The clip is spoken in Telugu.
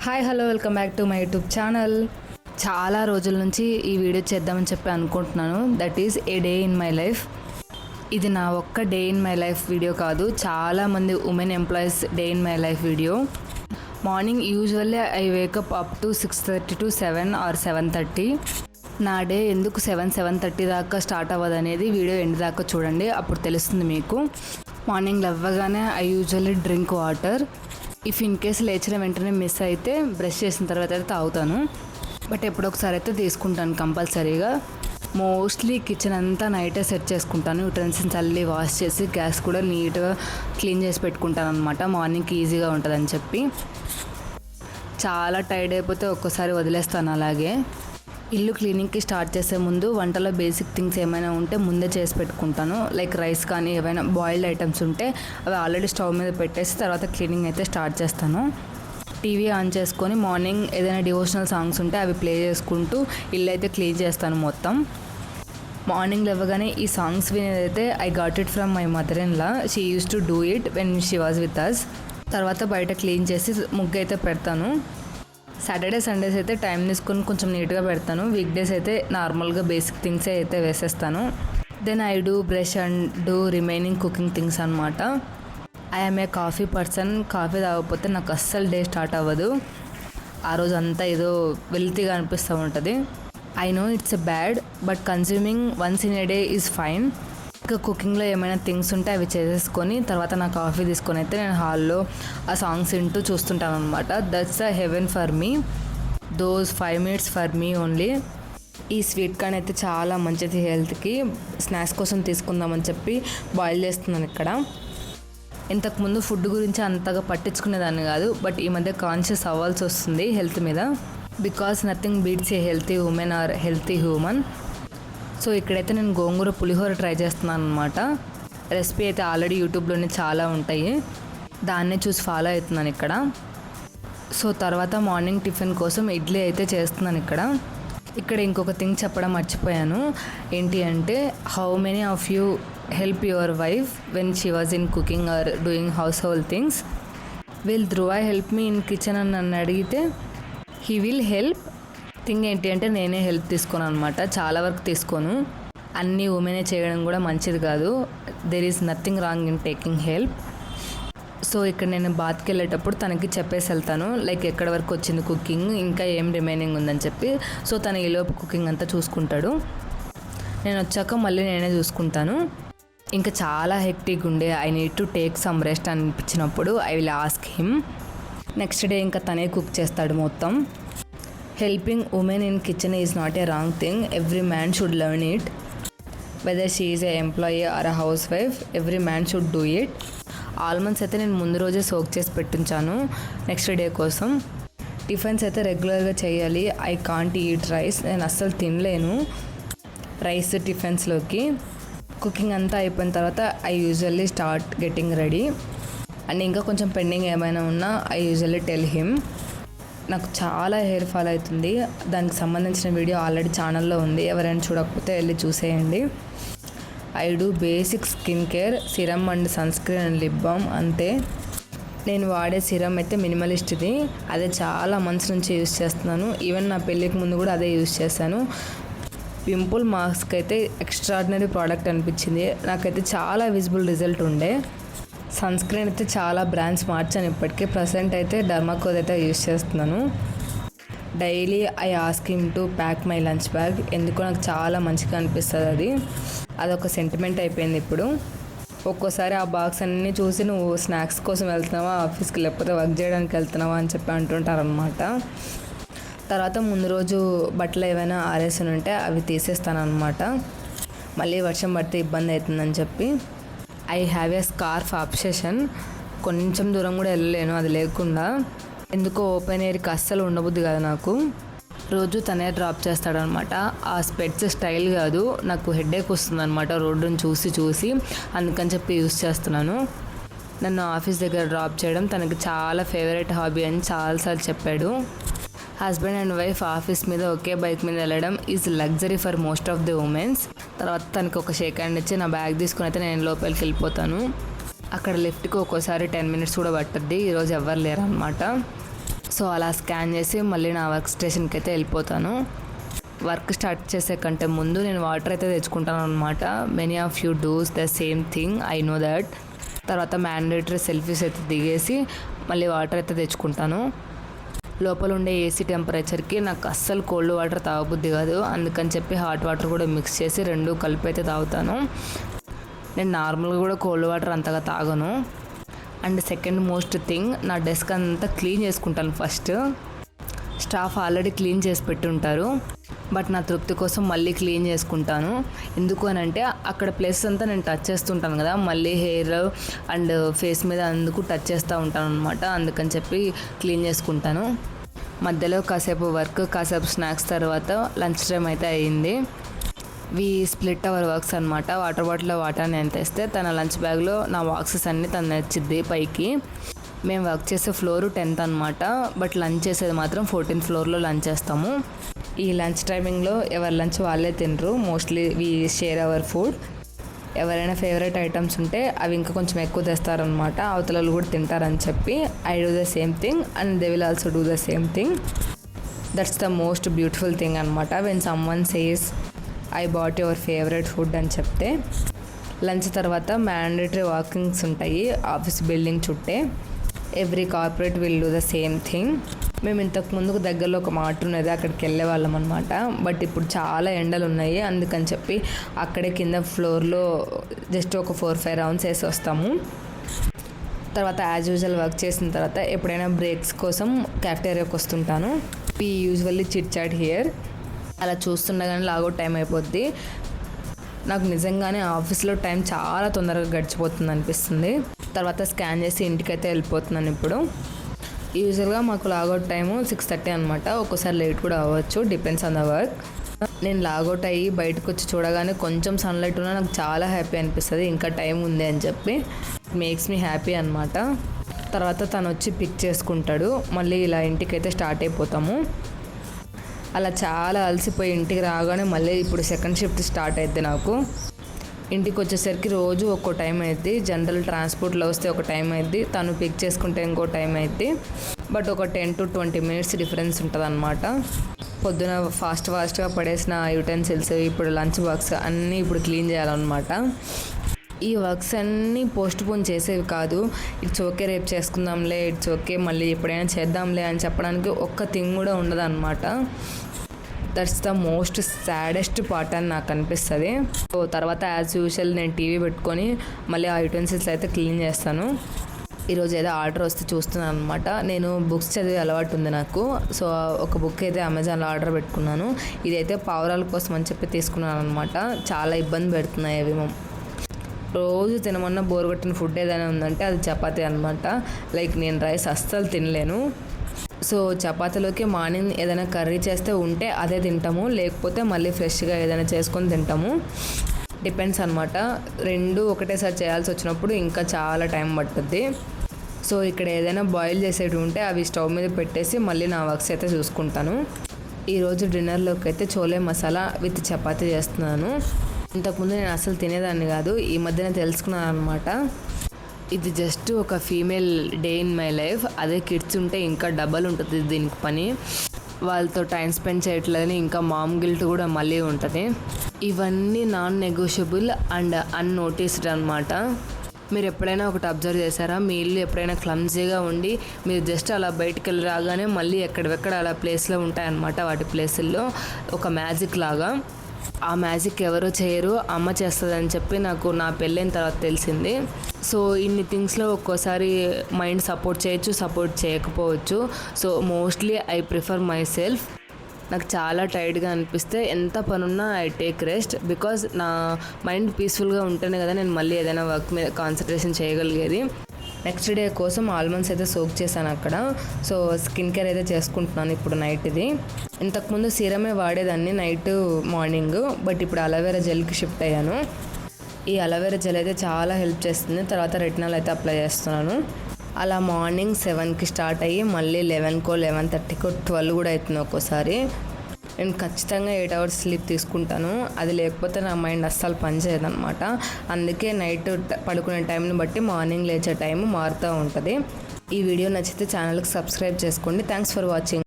Hi hello welcome back to my YouTube channel. చాలా రోజుల నుంచి ఈ వీడియో చేద్దామని చెప్పి అనుకుంటున్నాను. That is a day in my life. ఇది నా ఒక్క day in my life video కాదు, చాలామంది women employees day in my life video. Morning usually I wake up up to 6:30 to 7 or 7:30. నా డే ఎందుకు 7:30 దాకా స్టార్ట్ అవ్వదు అనేది వీడియో ఎండ్ దాకా చూడండి, అప్పుడు తెలుస్తుంది మీకు. మార్నింగ్ లేవగానే I usually drink water. If in case లేచిన వెంటనే మిస్ అయితే బ్రష్ చేసిన తర్వాత అయితే తాగుతాను, బట్ ఎప్పుడొకసారి అయితే తీసుకుంటాను కంపల్సరీగా. మోస్ట్లీ కిచెన్ అంతా నైటే సెట్ చేసుకుంటాను, యూటెన్సిల్స్ అల్లి వాష్ చేసి గ్యాస్ కూడా నీట్గా క్లీన్ చేసి పెట్టుకుంటాను అనమాట, మార్నింగ్కి ఈజీగా ఉంటుందని చెప్పి. చాలా టైర్డ్ అయిపోతే ఒక్కోసారి వదిలేస్తాను అలాగే. ఇల్లు క్లీనింగ్కి స్టార్ట్ చేసే ముందు వంటలో బేసిక్ థింగ్స్ ఏమైనా ఉంటే ముందే చేసి పెట్టుకుంటాను. లైక్ రైస్ కానీ ఏమైనా బాయిల్డ్ ఐటమ్స్ ఉంటే అవి ఆల్రెడీ స్టవ్ మీద పెట్టేసి తర్వాత క్లీనింగ్ అయితే స్టార్ట్ చేస్తాను. టీవీ ఆన్ చేసుకొని మార్నింగ్ ఏదైనా డివోషనల్ సాంగ్స్ ఉంటే అవి ప్లే చేసుకుంటూ ఇల్లు అయితే క్లీన్ చేస్తాను మొత్తం. మార్నింగ్ లేవగానే ఈ సాంగ్స్ వినేదైతే I got it from my mother in law. She uses to do it when she was with us. తర్వాత బయట క్లీన్ చేసి ముగ్గు అయితే పెడతాను. సాటర్డే సండేస్ అయితే టైం తీసుకొని కొంచెం నీట్గా పెడతాను. వీక్ డేస్ అయితే నార్మల్గా బేసిక్ థింగ్సే అయితే వేసేస్తాను. Then I do brush and do remaining cooking things అనమాట. I'm a coffee person. Coffee తాగకపోతే నాకు అస్సలు డే స్టార్ట్ అవ్వదు. ఆ రోజు అంతా ఏదో వెల్తీగా అనిపిస్తూ ఉంటుంది. I know it's a bad, but consuming once in a day is fine. ఇంకా కుకింగ్లో ఏమైనా థింగ్స్ ఉంటే అవి చేసేసుకొని తర్వాత నా కాఫీ తీసుకొని అయితే నేను హాల్లో ఆ సాంగ్స్ వింటూ చూస్తుంటాను అనమాట. That's a heaven for me. Those 5 minutes for me only. ఈ స్వీట్ కార్న్ అయితే చాలా మంచిది హెల్త్కి. స్నాక్స్ కోసం తీసుకుందామని చెప్పి బాయిల్ చేస్తున్నాను ఇక్కడ. ఇంతకుముందు ఫుడ్ గురించి అంతగా పట్టించుకునేదాన్ని కాదు, బట్ ఈ మధ్య కాన్షియస్ అవ్వాల్సి వస్తుంది హెల్త్ మీద. Because nothing beats a healthy women or healthy human. So ఇక్కడైతే నేను గోంగూర పులిహోర ట్రై చేస్తున్నాను అనమాట. రెసిపీ అయితే ఆల్రెడీ యూట్యూబ్లోనే చాలా ఉంటాయి, దాన్నే చూసి ఫాలో అవుతున్నాను ఇక్కడ. సో తర్వాత మార్నింగ్ టిఫిన్ కోసం ఇడ్లీ అయితే చేస్తున్నాను ఇక్కడ ఇంకొక థింగ్ చెప్పడం మర్చిపోయాను. ఏంటి అంటే, how many of you help your wife when she was in cooking are doing house hold things? Will Dhruva help me in kitchen అని నన్ను అడిగితే హీ విల్ హెల్ప్. థింగ్ ఏంటి అంటే, నేనే హెల్ప్ తీసుకోను అనమాట, చాలా వరకు తీసుకోను. అన్నీ ఉమెనే చేయడం కూడా మంచిది కాదు. There is nothing wrong in taking help. So ఇక్కడ నేను బాత్కి వెళ్ళేటప్పుడు తనకి చెప్పేసి వెళ్తాను, లైక్ ఎక్కడి వరకు వచ్చింది కుకింగ్, ఇంకా ఏం రిమైనింగ్ ఉందని చెప్పి. సో తను ఈలోపు కుకింగ్ అంతా చూసుకుంటాడు. నేను వచ్చాక మళ్ళీ నేనే చూసుకుంటాను. ఇంకా చాలా హెక్టిక్ ఉండే, I need to take some rest అనిపించినప్పుడు I will ask him. Next day ఇంకా తనే కుక్ చేస్తాడు మొత్తం. Helping women in kitchen is not a wrong thing. Every man should learn it. Whether she is a employee or a housewife, every man should do it. Almonds అయితే నేను ముందు రోజే సోక్ చేసి పెట్టించాను నెక్స్ట్ డే కోసం. టిఫిన్స్ అయితే రెగ్యులర్గా చేయాలి. I can't eat rice. నేను అస్సలు తినలేను రైస్ టిఫిన్స్లోకి. కుకింగ్ అంతా అయిపోయిన తర్వాత I usually start getting ready. And ఇంకా కొంచెం పెండింగ్ ఏమైనా ఉన్నా ఐ యూజువల్లీ టెల్ హిమ్. నాకు చాలా హెయిర్ ఫాల్ అవుతుంది, దానికి సంబంధించిన వీడియో ఆల్రెడీ ఛానల్లో ఉంది, ఎవరైనా చూడకపోతే వెళ్ళి చూసేయండి. I do basic skin care, serum and sunscreen and lip balm అంతే. నేను వాడే సిరమ్ అయితే మినిమలిస్ట్ది, అదే చాలా మంత్స్ నుంచి యూస్ చేస్తున్నాను. ఈవెన్ నా పెళ్ళికి ముందు కూడా అదే యూస్ చేశాను. పింపుల్ మాస్క్ అయితే ఎక్స్ట్రాడినరీ ప్రోడక్ట్ అనిపించింది నాకైతే, చాలా విజిబుల్ రిజల్ట్ ఉండే. సన్ స్క్రీన్ అయితే చాలా బ్రాండ్స్ మార్చాను ఇప్పటికే. ప్రజెంట్ అయితే డర్మాకోజ్ అయితే యూస్ చేస్తున్నాను. Daily I ask him to pack my lunch bag. ఎందుకో నాకు చాలా మంచిగా అనిపిస్తుంది అదొక సెంటిమెంట్ అయిపోయింది ఇప్పుడు. ఒక్కోసారి ఆ బాక్స్ అన్నీ చూసి నువ్వు స్నాక్స్ కోసం వెళ్తున్నావా ఆఫీస్కి, లేకపోతే వర్క్ చేయడానికి వెళ్తున్నావా అని చెప్పి అంటుంటారనమాట. తర్వాత ముందు రోజు బట్టలు ఏవైనా ఆరేసి ఉంటే అవి తీసేస్తాను అనమాట, మళ్ళీ వర్షం పడితే ఇబ్బంది అవుతుందని చెప్పి. I have a scarf obsession. కొంచెం దూరం కూడా వెళ్ళలేను అది లేకుండా. ఎందుకో ఓపెన్ ఎయిర్కి అస్సలు ఉండబుద్ది కాదు నాకు. రోజు తనే డ్రాప్ చేస్తాడనమాట. ఆ స్పెట్స్ స్టైల్ కాదు, నాకు హెడేక్ వస్తుంది అనమాట రోడ్డుని చూసి. అందుకని చెప్పి యూస్ చేస్తున్నాను. నన్ను ఆఫీస్ దగ్గర డ్రాప్ చేయడం తనకి చాలా ఫేవరెట్ హాబీ అని చాలాసార్లు చెప్పాడు. హస్బెండ్ అండ్ వైఫ్ ఆఫీస్ మీద ఒకే బైక్ మీద వెళ్ళడం is luxury for most of the women's. తర్వాత తనకి ఒక షేక్ హ్యాండ్ ఇచ్చి నా బ్యాగ్ తీసుకుని అయితే నేను లోపలికి వెళ్ళిపోతాను. అక్కడ లిఫ్ట్కి ఒక్కోసారి 10 minutes కూడా పట్టుద్ది. ఈరోజు ఎవ్వరు లేరు అనమాట. సో అలా స్కాన్ చేసి మళ్ళీ నా వర్క్ స్టేషన్కి అయితే వెళ్ళిపోతాను. వర్క్ స్టార్ట్ చేసే కంటే ముందు నేను వాటర్ అయితే తెచ్చుకుంటాను అనమాట. Many of you does the same thing, I know that. తర్వాత మ్యాండేటరీ సెల్ఫీస్ అయితే దిగేసి మళ్ళీ వాటర్ అయితే తెచ్చుకుంటాను. లోపల ఉండే ఏసీ టెంపరేచర్కి నాకు అస్సలు కోల్డ్ వాటర్ తాగబుద్ది కాదు. అందుకని చెప్పి హాట్ వాటర్ కూడా మిక్స్ చేసి రెండు కలిపి అయితే తాగుతాను. నేను నార్మల్గా కూడా కోల్డ్ వాటర్ అంతగా తాగను. అండ్ సెకండ్ మోస్ట్ థింగ్, నా డెస్క్ అంతా క్లీన్ చేసుకుంటాను ఫస్ట్. స్టాఫ్ ఆల్రెడీ క్లీన్ చేసి పెట్టి ఉంటారు, బట్ నా తృప్తి కోసం మళ్ళీ క్లీన్ చేసుకుంటాను. ఎందుకు అని అంటే అక్కడ ప్లేస్ అంతా నేను టచ్ చేస్తుంటాను కదా, మళ్ళీ హెయిర్ అండ్ ఫేస్ మీద అందుకు టచ్ చేస్తూ ఉంటాను అనమాట. అందుకని చెప్పి క్లీన్ చేసుకుంటాను. మధ్యలో కాసేపు వర్క్, కాసేపు స్నాక్స్, తర్వాత లంచ్ టైం అయితే అయ్యింది. వి స్ప్లిట్ అవర్ వర్క్స్ అనమాట. వాటర్ బాటిల్లో వాటర్ నేను తెస్తే తన లంచ్ బ్యాగ్లో నా బాక్సెస్ అన్నీ తను నచ్చిద్ది పైకి. మేము వర్క్ చేసే ఫ్లోర్ 10th అనమాట, బట్ లంచ్ చేసేది మాత్రం 14th ఫ్లోర్లో లంచ్ చేస్తాము. ఈ లంచ్ టైమింగ్లో ఎవరి లంచ్ వాళ్ళే తినరు. Mostly we share our food. ఎవరైనా ఫేవరెట్ ఐటమ్స్ ఉంటే అవి ఇంకా కొంచెం ఎక్కువ తెస్తారనమాట, అవతలలు కూడా తింటారని చెప్పి. I do the same thing and they will also do the same thing. That's the most beautiful thing అనమాట. When someone says I bought your favourite food అని చెప్తే. లంచ్ తర్వాత మ్యాండేటరీ వాకింగ్స్ ఉంటాయి ఆఫీస్ బిల్డింగ్ చుట్టే. Every corporate will do the same thing. మేము ఇంతకు ముందుకు దగ్గరలో ఒక మార్ట్ ఉన్నది, అక్కడికి వెళ్ళే వాళ్ళం అనమాట. బట్ ఇప్పుడు చాలా ఎండలు ఉన్నాయి, అందుకని చెప్పి అక్కడే కింద ఫ్లోర్లో జస్ట్ ఒక 4-5 రౌండ్స్ వేసి వస్తాము. తర్వాత యాజ్ యూజువల్ వర్క్ చేసిన తర్వాత ఎప్పుడైనా బ్రేక్స్ కోసం క్యాఫ్టేరియాకి వస్తుంటాను. We usually chit chat here. అలా చూస్తుండగానే లాగౌట్ టైం అయిపోద్ది. నాకు నిజంగానే ఆఫీస్లో టైం చాలా తొందరగా గడిచిపోతుంది అనిపిస్తుంది. తర్వాత స్కాన్ చేసి ఇంటికైతే వెళ్ళిపోతున్నాను ఇప్పుడు. యూజువల్గా మాకు లాగౌట్ టైము 6:30 అనమాట. ఒక్కోసారి లేట్ కూడా అవ్వచ్చు, డిపెండ్స్ ఆన్ ద వర్క్. నేను లాగౌట్ అయ్యి బయటకు వచ్చి చూడగానే కొంచెం సన్లైట్ ఉన్నా నాకు చాలా హ్యాపీ అనిపిస్తుంది, ఇంకా టైం ఉంది అని చెప్పి. మేక్స్ మీ హ్యాపీ అనమాట. తర్వాత తను వచ్చి పిక్ చేసుకుంటాడు. మళ్ళీ ఇలా ఇంటికైతే స్టార్ట్ అయిపోతాము. అలా చాలా అలసిపోయి ఇంటికి రాగానే మళ్ళీ ఇప్పుడు సెకండ్ షిఫ్ట్ స్టార్ట్ అవుద్ది నాకు. ఇంటికి వచ్చేసరికి రోజు ఒక్కో టైం అవుద్ది. జనరల్ ట్రాన్స్పోర్ట్లో వస్తే ఒక టైం అవుద్ది, తను పిక్ చేసుకుంటే ఇంకో టైం అవుద్ది. బట్ ఒక 10 to 20 minutes డిఫరెన్స్ ఉంటుంది అనమాట. పొద్దున ఫాస్ట్గా పడేసిన యూటెన్సిల్స్, ఇప్పుడు లంచ్ బాక్స్ అన్నీ ఇప్పుడు క్లీన్ చేయాలన్నమాట. ఈ వర్క్స్ అన్నీ పోస్ట్ పోన్ చేసేవి కాదు. ఇట్స్ ఓకే, రేపు చేసుకుందాంలే, ఇట్స్ ఓకే, మళ్ళీ ఎప్పుడైనా చేద్దాంలే అని చెప్పడానికి ఒక్క థింగ్ కూడా ఉండదు అనమాట. That's the most saddest part అని నాకు అనిపిస్తుంది. సో తర్వాత యాజ్ యూజువల్ నేను టీవీ పెట్టుకొని మళ్ళీ ఆ యూటెన్సిల్స్ అయితే క్లీన్ చేస్తాను. ఈరోజు ఏదో ఆర్డర్ వస్తే చూస్తున్నాను అనమాట. నేను బుక్స్ చదివే అలవాటు ఉంది నాకు. సో ఒక బుక్ అయితే అమెజాన్లో ఆర్డర్ పెట్టుకున్నాను. ఇదైతే పావురాల కోసం అని చెప్పి తీసుకున్నాను అనమాట. చాలా ఇబ్బంది పెడుతున్నాయి అవి. రోజు తినమన్నా బోర్ కొట్టిన ఫుడ్ ఏదైనా ఉందంటే అది చపాతీ అనమాట. లైక్ నేను రైస్ అస్సలు తినలేను. సో చపాతీలోకి మార్నింగ్ ఏదైనా కర్రీ చేస్తే ఉంటే అదే తింటాము, లేకపోతే మళ్ళీ ఫ్రెష్గా ఏదైనా చేసుకొని తింటాము. డిపెండ్స్ అనమాట. రెండు ఒకటేసారి చేయాల్సి వచ్చినప్పుడు ఇంకా చాలా టైం పట్టుద్ది. సో ఇక్కడ ఏదైనా బాయిల్ చేసేవి ఉంటే అవి స్టవ్ మీద పెట్టేసి మళ్ళీ నా వర్క్స్ అయితే చూసుకుంటాను. ఈరోజు డిన్నర్లోకి అయితే చోలే మసాలా విత్ చపాతీ చేస్తున్నాను. ఇంతకుముందు నేను అసలు తినేదాన్ని కాదు, ఈ మధ్యన తెలుసుకున్నాను అనమాట. ఇది జస్ట్ ఒక female day in my life. అదే కిడ్స్ ఉంటే ఇంకా డబల్ ఉంటుంది దీనికి పని. వాళ్ళతో టైం స్పెండ్ చేయట్లేదని ఇంకా మామ్ గిల్ట్ కూడా మళ్ళీ ఉంటుంది. ఇవన్నీ నాన్ నెగోషియబుల్ అండ్ అన్నోటీస్డ్ అనమాట. మీరు ఎప్పుడైనా ఒకటి అబ్జర్వ్ చేశారా? మీ ఇల్లు ఎప్పుడైనా క్లమ్జీగా ఉండి మీరు జస్ట్ అలా బయటికి వెళ్ళి రాగానే మళ్ళీ ఎక్కడెక్కడ అలా ప్లేస్లో ఉంటాయన్నమాట. వాటి ప్లేసుల్లో ఒక మ్యాజిక్ లాగా. ఆ మ్యాజిక్ ఎవరో చేయరు, అమ్మ చేస్తుందని చెప్పి నాకు నా పెళ్ళైన తర్వాత తెలిసింది. సో ఇన్ని థింగ్స్లో ఒక్కోసారి మైండ్ సపోర్ట్ చేయొచ్చు, సపోర్ట్ చేయకపోవచ్చు. So mostly I prefer my self. నాకు చాలా టైర్డ్గా అనిపిస్తే ఎంత పనున్నా ఐ టేక్ రెస్ట్. బికాజ్ నా మైండ్ పీస్ఫుల్గా ఉంటేనే కదా నేను మళ్ళీ ఏదైనా వర్క్ మీద కాన్సన్ట్రేషన్ చేయగలిగేది. నెక్స్ట్ డే కోసం ఆల్మండ్స్ అయితే సోక్ చేశాను అక్కడ. సో స్కిన్ కేర్ అయితే చేసుకుంటున్నాను ఇప్పుడు నైట్. ఇది ఇంతకుముందు సీరమే వాడేదాన్ని నైట్ మార్నింగ్, బట్ ఇప్పుడు అలోవెరా జెల్కి షిఫ్ట్ అయ్యాను. ఈ అలోవెరా జెల్ అయితే చాలా హెల్ప్ చేస్తుంది. తర్వాత రెటినాల్ అయితే అప్లై చేస్తున్నాను. అలా మార్నింగ్ 7కి స్టార్ట్ అయ్యి మళ్ళీ 11కో 11:30కో 12 కూడా అవుతుంది ఒక్కోసారి. నేను ఖచ్చితంగా 8 hours స్లీప్ తీసుకుంటాను. అది లేకపోతే నా మైండ్ అస్సలు పనిచేయదనమాట. అందుకే నైట్ పడుకునే టైంని బట్టి మార్నింగ్ లేచే టైం మారుతూ ఉంటుంది. ఈ వీడియో నచ్చితే ఛానల్కి సబ్స్క్రైబ్ చేసుకోండి. Thanks for watching.